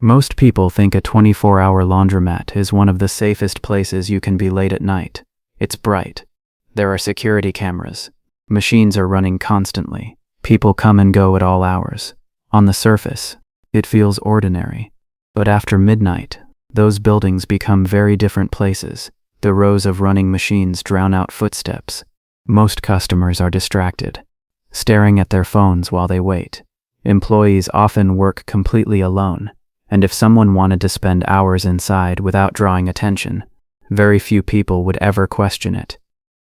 Most people think a 24-hour laundromat is one of the safest places you can be late at night. It's bright. There are security cameras. Machines are running constantly. People come and go at all hours. On the surface, it feels ordinary. But after midnight, those buildings become very different places. The rows of running machines drown out footsteps. Most customers are distracted, staring at their phones while they wait. Employees often work completely alone, and if someone wanted to spend hours inside without drawing attention, very few people would ever question it.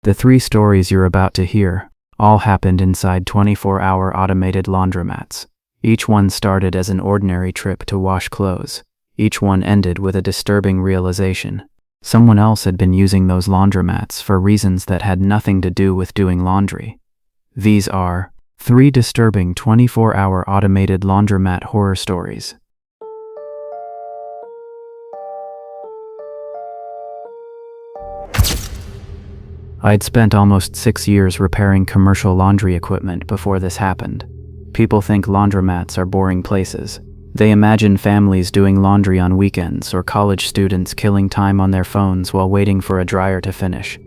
The 3 stories you're about to hear all happened inside 24-hour automated laundromats. Each one started as an ordinary trip to wash clothes. Each one ended with a disturbing realization. Someone else had been using those laundromats for reasons that had nothing to do with doing laundry. These are 3 disturbing 24-hour automated laundromat horror stories. I'd spent almost 6 years repairing commercial laundry equipment before this happened. People think laundromats are boring places. They imagine families doing laundry on weekends or college students killing time on their phones while waiting for a dryer to finish.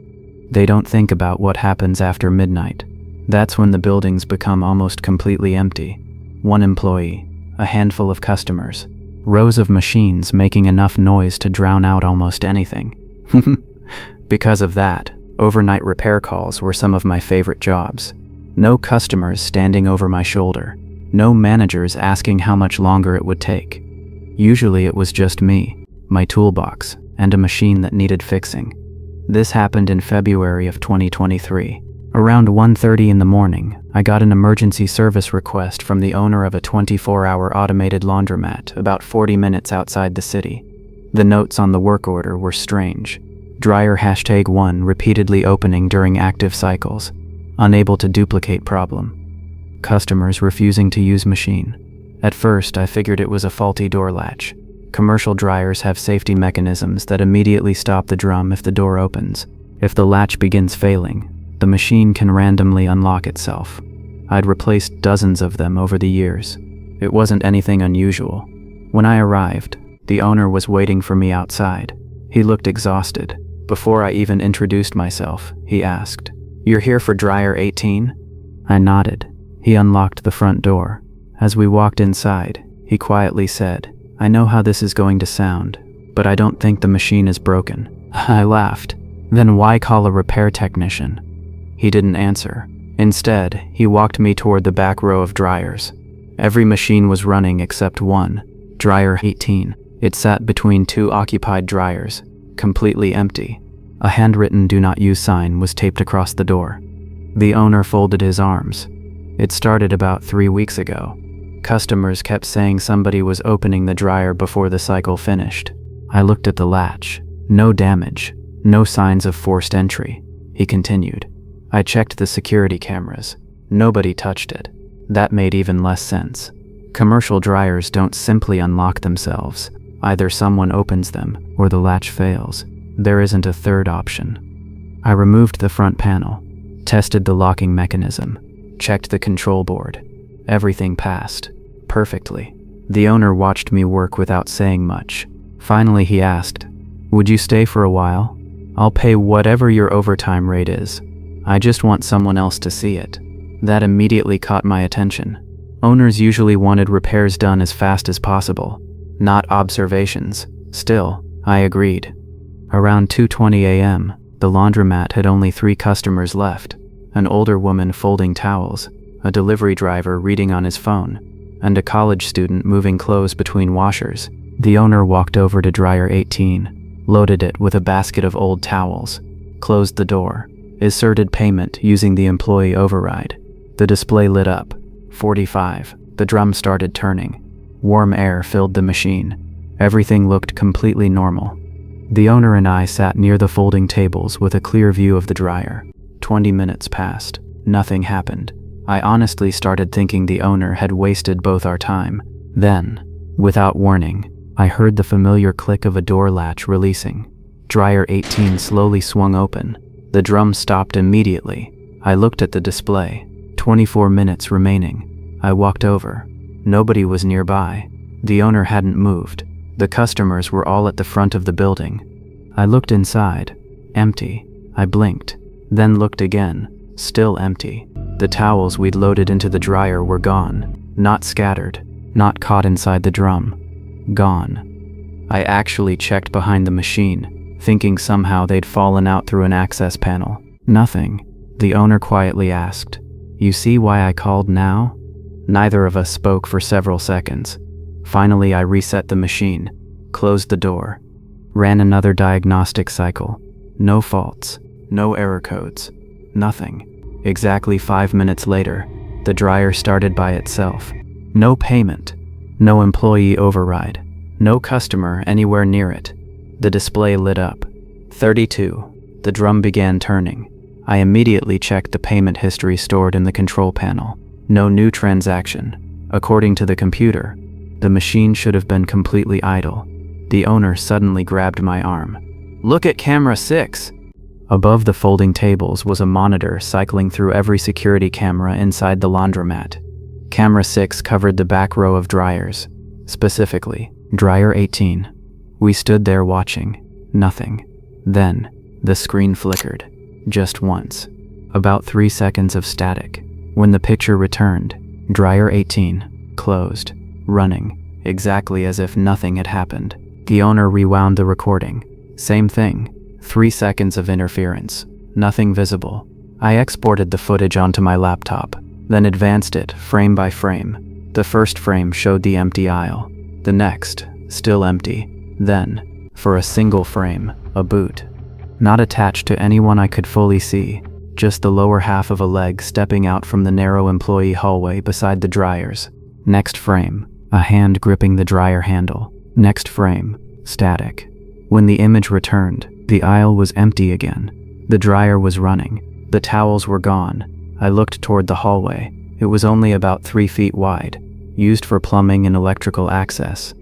They don't think about what happens after midnight. That's when the buildings become almost completely empty. 1 employee, a handful of customers, rows of machines making enough noise to drown out almost anything. Because of that, overnight repair calls were some of my favorite jobs. No customers standing over my shoulder. No managers asking how much longer it would take. Usually it was just me, my toolbox, and a machine that needed fixing. This happened in February of 2023. Around 1:30 in the morning, I got an emergency service request from the owner of a 24-hour automated laundromat about 40 minutes outside the city. The notes on the work order were strange. Dryer #1 repeatedly opening during active cycles. Unable to duplicate problem. Customers refusing to use machine. At first, I figured it was a faulty door latch. Commercial dryers have safety mechanisms that immediately stop the drum if the door opens. If the latch begins failing, the machine can randomly unlock itself. I'd replaced dozens of them over the years. It wasn't anything unusual. When I arrived, the owner was waiting for me outside. He looked exhausted. Before I even introduced myself, he asked, "You're here for dryer 18?" I nodded. He unlocked the front door. As we walked inside, he quietly said, "I know how this is going to sound, but I don't think the machine is broken." I laughed. "Then why call a repair technician?" He didn't answer. Instead, he walked me toward the back row of dryers. Every machine was running except one, dryer 18. It sat between 2 occupied dryers, completely empty. A handwritten "Do not use" sign was taped across the door. The owner folded his arms. It started about 3 weeks ago. Customers kept saying somebody was opening the dryer before the cycle finished. I looked at the latch. No damage. No signs of forced entry. He continued. I checked the security cameras. Nobody touched it. That made even less sense. Commercial dryers don't simply unlock themselves. Either someone opens them, or the latch fails. There isn't a third option. I removed the front panel, tested the locking mechanism, checked the control board. Everything passed. Perfectly. The owner watched me work without saying much. Finally he asked, "Would you stay for a while? I'll pay whatever your overtime rate is. I just want someone else to see it." That immediately caught my attention. Owners usually wanted repairs done as fast as possible, not observations. Still, I agreed. Around 2:20 a.m., the laundromat had only 3 customers left. An older woman folding towels, a delivery driver reading on his phone, and a college student moving clothes between washers. The owner walked over to dryer 18, loaded it with a basket of old towels, closed the door, inserted payment using the employee override. The display lit up. 45. The drum started turning. Warm air filled the machine. Everything looked completely normal. The owner and I sat near the folding tables with a clear view of the dryer. 20 minutes passed. Nothing happened. I honestly started thinking the owner had wasted both our time. Then, without warning, I heard the familiar click of a door latch releasing. Dryer 18 slowly swung open. The drum stopped immediately. I looked at the display. 24 minutes remaining. I walked over. Nobody was nearby. The owner hadn't moved. The customers were all at the front of the building. I looked inside. Empty. I blinked, then looked again. Still empty. The towels we'd loaded into the dryer were gone. Not scattered. Not caught inside the drum. Gone. I actually checked behind the machine, thinking somehow they'd fallen out through an access panel. Nothing. The owner quietly asked, "You see why I called now?" Neither of us spoke for several seconds. Finally, I reset the machine, closed the door, ran another diagnostic cycle. No faults, no error codes, nothing. Exactly 5 minutes later, the dryer started by itself. No payment, no employee override, no customer anywhere near it. The display lit up. 32. The drum began turning. I immediately checked the payment history stored in the control panel. No new transaction. According to the computer, the machine should have been completely idle. The owner suddenly grabbed my arm. "Look at camera 6. Above the folding tables was a monitor cycling through every security camera inside the laundromat. Camera 6 covered the back row of dryers, specifically, dryer 18. We stood there watching. Nothing. Then, the screen flickered. Just once. About 3 seconds of static. When the picture returned, dryer 18, closed, running, exactly as if nothing had happened. The owner rewound the recording. Same thing. 3 seconds of interference. Nothing visible. I exported the footage onto my laptop, then advanced it frame by frame. The first frame showed the empty aisle. The next, still empty. Then, for a single frame, a boot. Not attached to anyone I could fully see, just the lower half of a leg stepping out from the narrow employee hallway beside the dryers. Next frame, a hand gripping the dryer handle. Next frame, static. When the image returned, the aisle was empty again. The dryer was running. The towels were gone. I looked toward the hallway. It was only about 3 feet wide, used for plumbing and electrical access.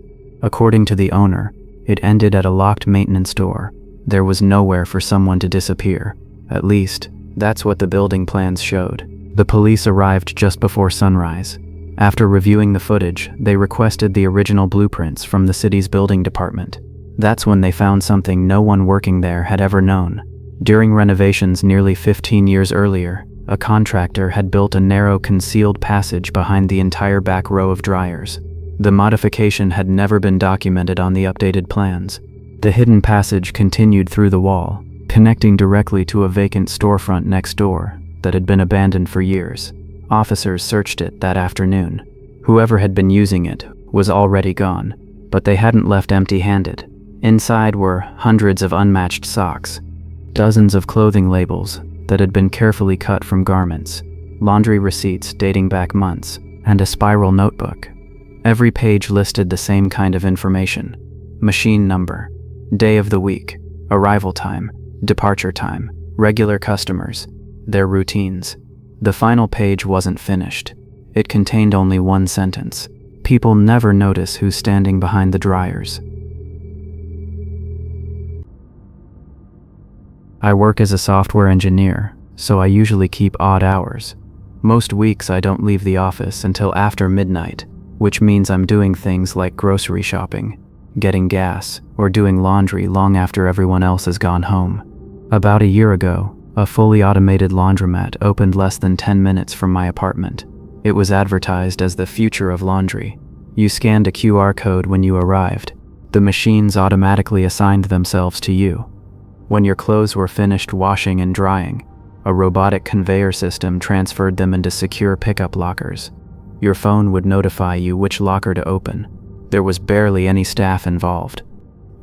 According to the owner, it ended at a locked maintenance door. There was nowhere for someone to disappear. At least, that's what the building plans showed. The police arrived just before sunrise. After reviewing the footage, they requested the original blueprints from the city's building department. That's when they found something no one working there had ever known. During renovations nearly 15 years earlier, a contractor had built a narrow concealed passage behind the entire back row of dryers. The modification had never been documented on the updated plans. The hidden passage continued through the wall, connecting directly to a vacant storefront next door that had been abandoned for years. Officers searched it that afternoon. Whoever had been using it was already gone, but they hadn't left empty-handed. Inside were hundreds of unmatched socks, dozens of clothing labels that had been carefully cut from garments, laundry receipts dating back months, and a spiral notebook. Every page listed the same kind of information: machine number, day of the week, arrival time, departure time, regular customers, their routines. The final page wasn't finished. It contained only one sentence: people never notice who's standing behind the dryers. I work as a software engineer, so I usually keep odd hours. Most weeks I don't leave the office until after midnight, which means I'm doing things like grocery shopping, getting gas, or doing laundry long after everyone else has gone home. About a year ago, a fully automated laundromat opened less than 10 minutes from my apartment. It was advertised as the future of laundry. You scanned a QR code when you arrived. The machines automatically assigned themselves to you. When your clothes were finished washing and drying, a robotic conveyor system transferred them into secure pickup lockers. Your phone would notify you which locker to open. There was barely any staff involved.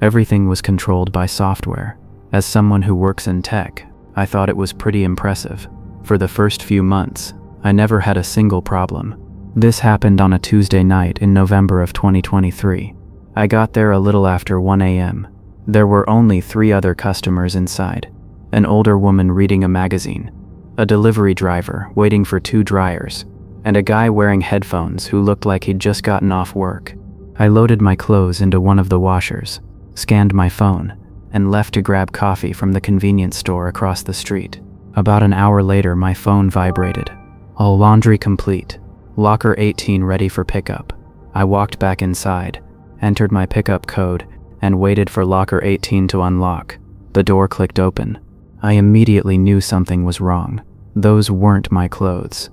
Everything was controlled by software. As someone who works in tech, I thought it was pretty impressive. For the first few months, I never had a single problem. This happened on a Tuesday night in November of 2023. I got there a little after 1 a.m. There were only 3 other customers inside: an older woman reading a magazine, a delivery driver waiting for 2 dryers, and a guy wearing headphones who looked like he'd just gotten off work. I loaded my clothes into one of the washers, scanned my phone, and left to grab coffee from the convenience store across the street. About an hour later, my phone vibrated. All laundry complete. Locker 18 ready for pickup. I walked back inside, entered my pickup code, and waited for locker 18 to unlock. The door clicked open. I immediately knew something was wrong. Those weren't my clothes.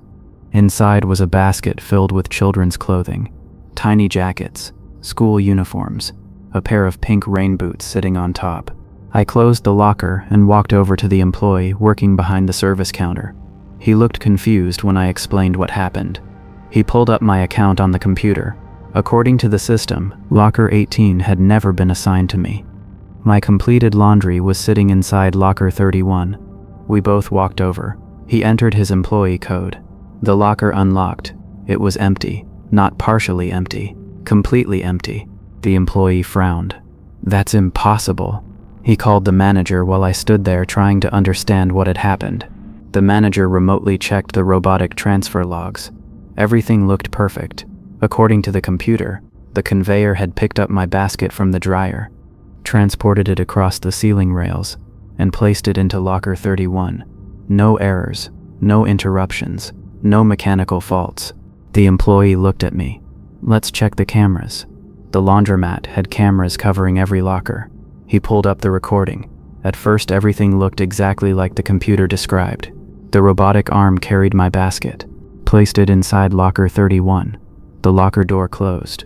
Inside was a basket filled with children's clothing, tiny jackets, school uniforms, a pair of pink rain boots sitting on top. I closed the locker and walked over to the employee working behind the service counter. He looked confused when I explained what happened. He pulled up my account on the computer. According to the system, locker 18 had never been assigned to me. My completed laundry was sitting inside locker 31. We both walked over. He entered his employee code. The locker unlocked. It was empty, not partially empty, completely empty. The employee frowned. "That's impossible." He called the manager while I stood there trying to understand what had happened. The manager remotely checked the robotic transfer logs. Everything looked perfect. According to the computer, the conveyor had picked up my basket from the dryer, transported it across the ceiling rails, and placed it into locker 31. No errors, no interruptions, no mechanical faults. The employee looked at me. "Let's check the cameras." The laundromat had cameras covering every locker. He pulled up the recording. At first, everything looked exactly like the computer described. The robotic arm carried my basket, placed it inside locker 31. The locker door closed.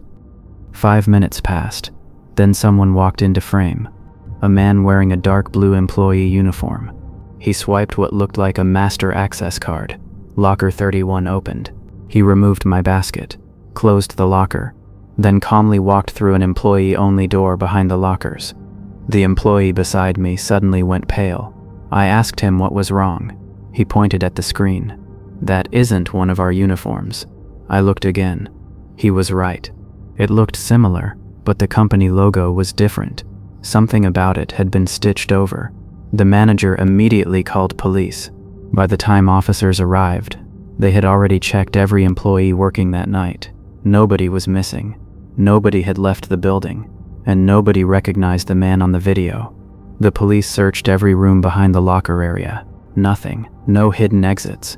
5 minutes passed. Then someone walked into frame. A man wearing a dark blue employee uniform. He swiped what looked like a master access card. Locker 31 opened. He removed my basket, closed the locker, then calmly walked through an employee-only door behind the lockers. The employee beside me suddenly went pale. I asked him what was wrong. He pointed at the screen. "That isn't one of our uniforms." I looked again. He was right. It looked similar, but the company logo was different. Something about it had been stitched over. The manager immediately called police. By the time officers arrived, they had already checked every employee working that night. Nobody was missing. Nobody had left the building, and nobody recognized the man on the video. The police searched every room behind the locker area. Nothing. No hidden exits.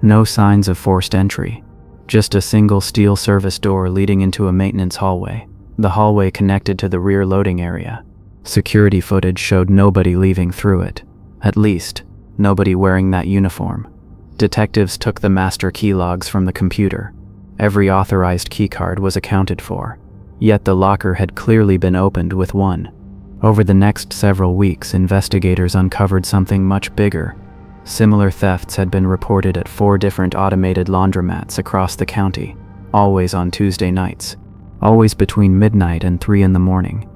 No signs of forced entry. Just a single steel service door leading into a maintenance hallway. The hallway connected to the rear loading area. Security footage showed nobody leaving through it. At least, nobody wearing that uniform. Detectives took the master key logs from the computer. Every authorized keycard was accounted for. Yet the locker had clearly been opened with one. Over the next several weeks, investigators uncovered something much bigger. Similar thefts had been reported at 4 different automated laundromats across the county, always on Tuesday nights, always between midnight and 3 in the morning,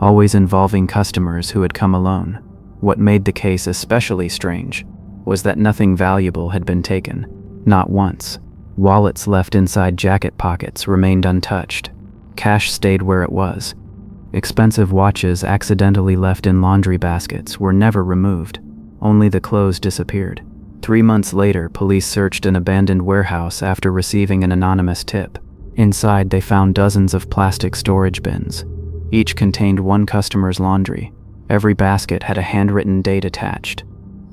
always involving customers who had come alone. What made the case especially strange was that nothing valuable had been taken, not once. Wallets left inside jacket pockets remained untouched. Cash stayed where it was. Expensive watches accidentally left in laundry baskets were never removed. Only the clothes disappeared. 3 months later, police searched an abandoned warehouse after receiving an anonymous tip. Inside, they found dozens of plastic storage bins. Each contained one customer's laundry. Every basket had a handwritten date attached.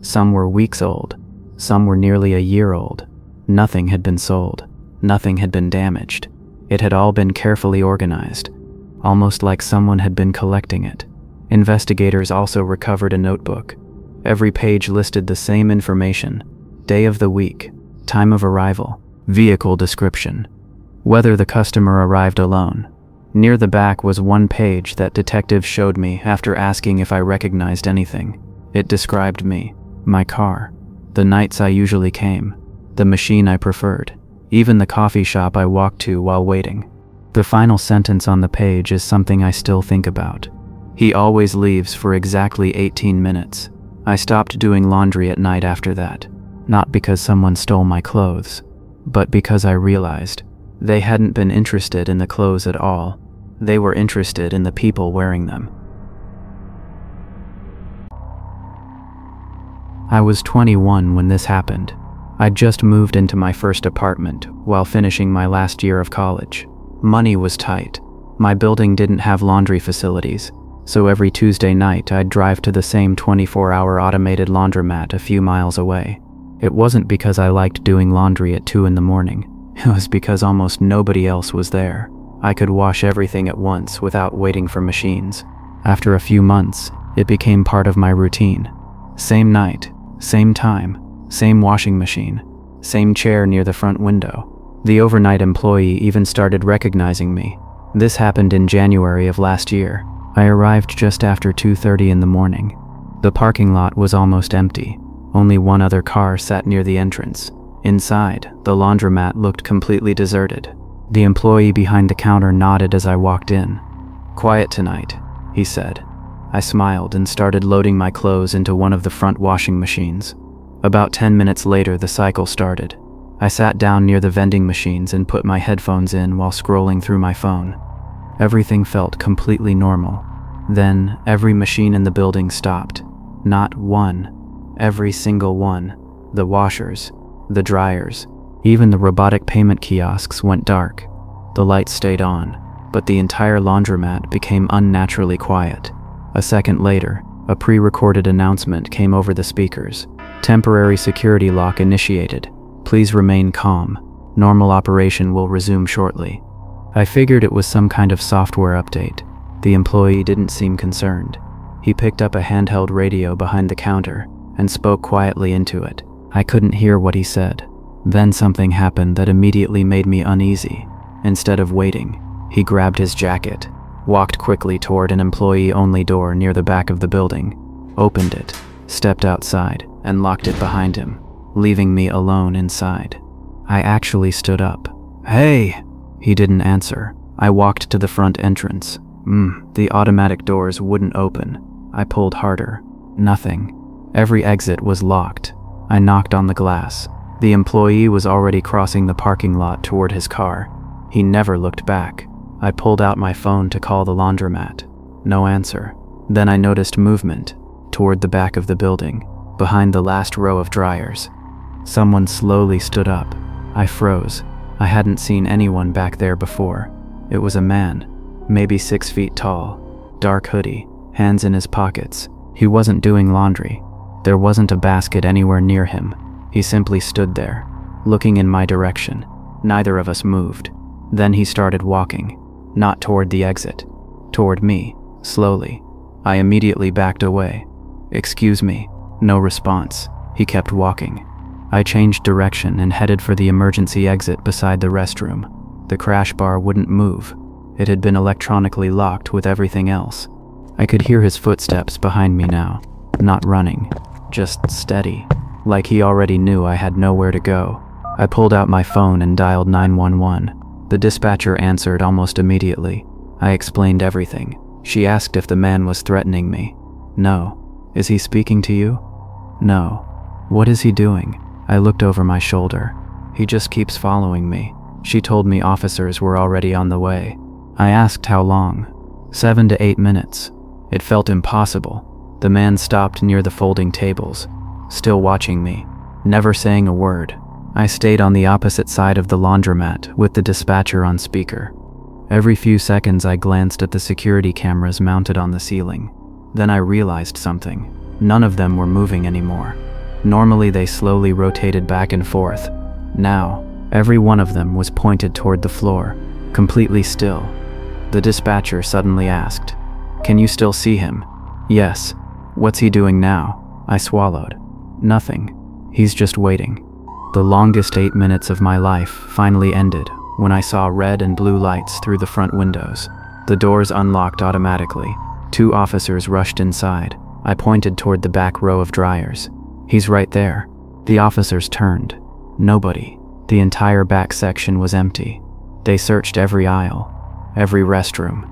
Some were weeks old. Some were nearly a year old. Nothing had been sold. Nothing had been damaged. It had all been carefully organized, almost like someone had been collecting it. Investigators also recovered a notebook. Every page listed the same information: day of the week, time of arrival, vehicle description, whether the customer arrived alone. Near the back was one page that detectives showed me after asking if I recognized anything. It described me, my car, the nights I usually came, the machine I preferred, even the coffee shop I walked to while waiting. The final sentence on the page is something I still think about. "He always leaves for exactly 18 minutes. I stopped doing laundry at night after that, not because someone stole my clothes, but because I realized they hadn't been interested in the clothes at all. They were interested in the people wearing them." I was 21 when this happened. I'd just moved into my first apartment while finishing my last year of college. Money was tight. My building didn't have laundry facilities, so every Tuesday night I'd drive to the same 24-hour automated laundromat a few miles away. It wasn't because I liked doing laundry at 2 in the morning. It was because almost nobody else was there. I could wash everything at once without waiting for machines. After a few months, it became part of my routine. Same night, same time, same washing machine, same chair near the front window. The overnight employee even started recognizing me. This happened in January of last year. I arrived just after 2:30 in the morning. The parking lot was almost empty. Only one other car sat near the entrance. Inside, the laundromat looked completely deserted. The employee behind the counter nodded as I walked in. "Quiet tonight," he said. I smiled and started loading my clothes into one of the front washing machines. About 10 minutes later, the cycle started. I sat down near the vending machines and put my headphones in while scrolling through my phone. Everything felt completely normal. Then, every machine in the building stopped. Not one. Every single one. The washers, the dryers, even the robotic payment kiosks went dark. The lights stayed on, but the entire laundromat became unnaturally quiet. A second later, a pre-recorded announcement came over the speakers. "Temporary security lock initiated. Please remain calm. Normal operation will resume shortly." I figured it was some kind of software update. The employee didn't seem concerned. He picked up a handheld radio behind the counter and spoke quietly into it. I couldn't hear what he said. Then something happened that immediately made me uneasy. Instead of waiting, he grabbed his jacket, walked quickly toward an employee-only door near the back of the building, opened it, stepped outside, and locked it behind him, leaving me alone inside. I actually stood up. "Hey!" He didn't answer. I walked to the front entrance. The automatic doors wouldn't open. I pulled harder. Nothing. Every exit was locked. I knocked on the glass. The employee was already crossing the parking lot toward his car. He never looked back. I pulled out my phone to call the laundromat. No answer. Then I noticed movement toward the back of the building, behind the last row of dryers. Someone slowly stood up. I froze. I hadn't seen anyone back there before. It was a man, maybe 6 feet tall, dark hoodie, hands in his pockets. He wasn't doing laundry. There wasn't a basket anywhere near him. He simply stood there, looking in my direction. Neither of us moved. Then he started walking, not toward the exit, toward me, slowly. I immediately backed away. "Excuse me." No response. He kept walking. I changed direction and headed for the emergency exit beside the restroom. The crash bar wouldn't move. It had been electronically locked with everything else. I could hear his footsteps behind me now, not running, just steady, like he already knew I had nowhere to go. I pulled out my phone and dialed 911. The dispatcher answered almost immediately. I explained everything. She asked if the man was threatening me. "No." "Is he speaking to you?" "No." "What is he doing?" I looked over my shoulder. "He just keeps following me." She told me officers were already on the way. I asked how long. 7 to 8 minutes. It felt impossible. The man stopped near the folding tables, still watching me, never saying a word. I stayed on the opposite side of the laundromat with the dispatcher on speaker. Every few seconds I glanced at the security cameras mounted on the ceiling. Then I realized something. None of them were moving anymore. Normally they slowly rotated back and forth. Now, every one of them was pointed toward the floor, completely still. The dispatcher suddenly asked, "Can you still see him?" "Yes." "What's he doing now?" I swallowed. "Nothing. He's just waiting." The longest 8 minutes of my life finally ended when I saw red and blue lights through the front windows. The doors unlocked automatically. 2 officers rushed inside. I pointed toward the back row of dryers. "He's right there." The officers turned. Nobody. The entire back section was empty. They searched every aisle, every restroom,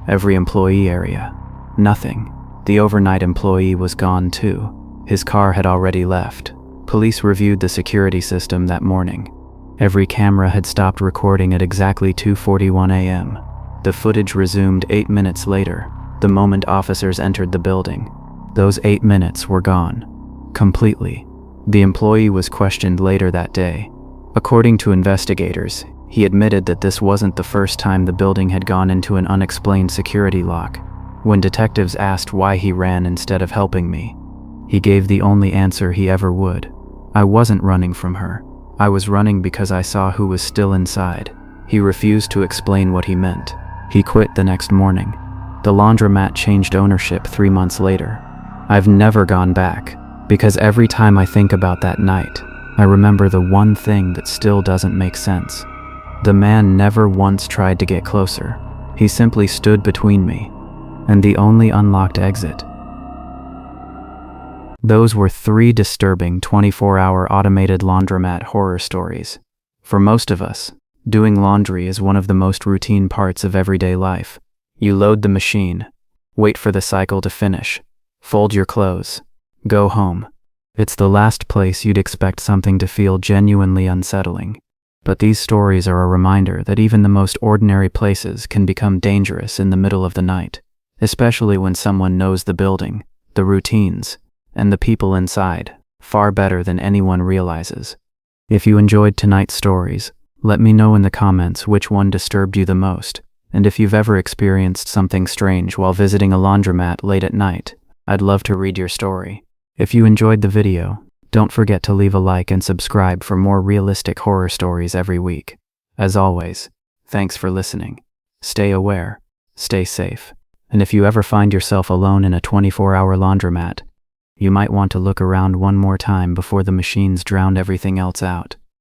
every employee area. Nothing. The overnight employee was gone too. His car had already left. Police reviewed the security system that morning. Every camera had stopped recording at exactly 2:41 a.m. The footage resumed 8 minutes later, the moment officers entered the building. Those 8 minutes were gone. Completely. The employee was questioned later that day. According to investigators, he admitted that this wasn't the first time the building had gone into an unexplained security lock. When detectives asked why he ran instead of helping me, he gave the only answer he ever would. "I wasn't running from her. I was running because I saw who was still inside. He refused to explain what he meant. He quit the next morning. The laundromat changed ownership 3 months later. I've never gone back, because every time I think about that night, I remember the one thing that still doesn't make sense. The man never once tried to get closer. He simply stood between me and the only unlocked exit. Those were 3 disturbing 24-hour automated laundromat horror stories. For most of us, doing laundry is one of the most routine parts of everyday life. You load the machine, wait for the cycle to finish, fold your clothes, go home. It's the last place you'd expect something to feel genuinely unsettling. But these stories are a reminder that even the most ordinary places can become dangerous in the middle of the night, especially when someone knows the building, the routines, and the people inside far better than anyone realizes. If you enjoyed tonight's stories, let me know in the comments which one disturbed you the most, and if you've ever experienced something strange while visiting a laundromat late at night, I'd love to read your story. If you enjoyed the video, don't forget to leave a like and subscribe for more realistic horror stories every week. As always, thanks for listening. Stay aware, stay safe, and if you ever find yourself alone in a 24-hour laundromat, you might want to look around one more time before the machines drown everything else out.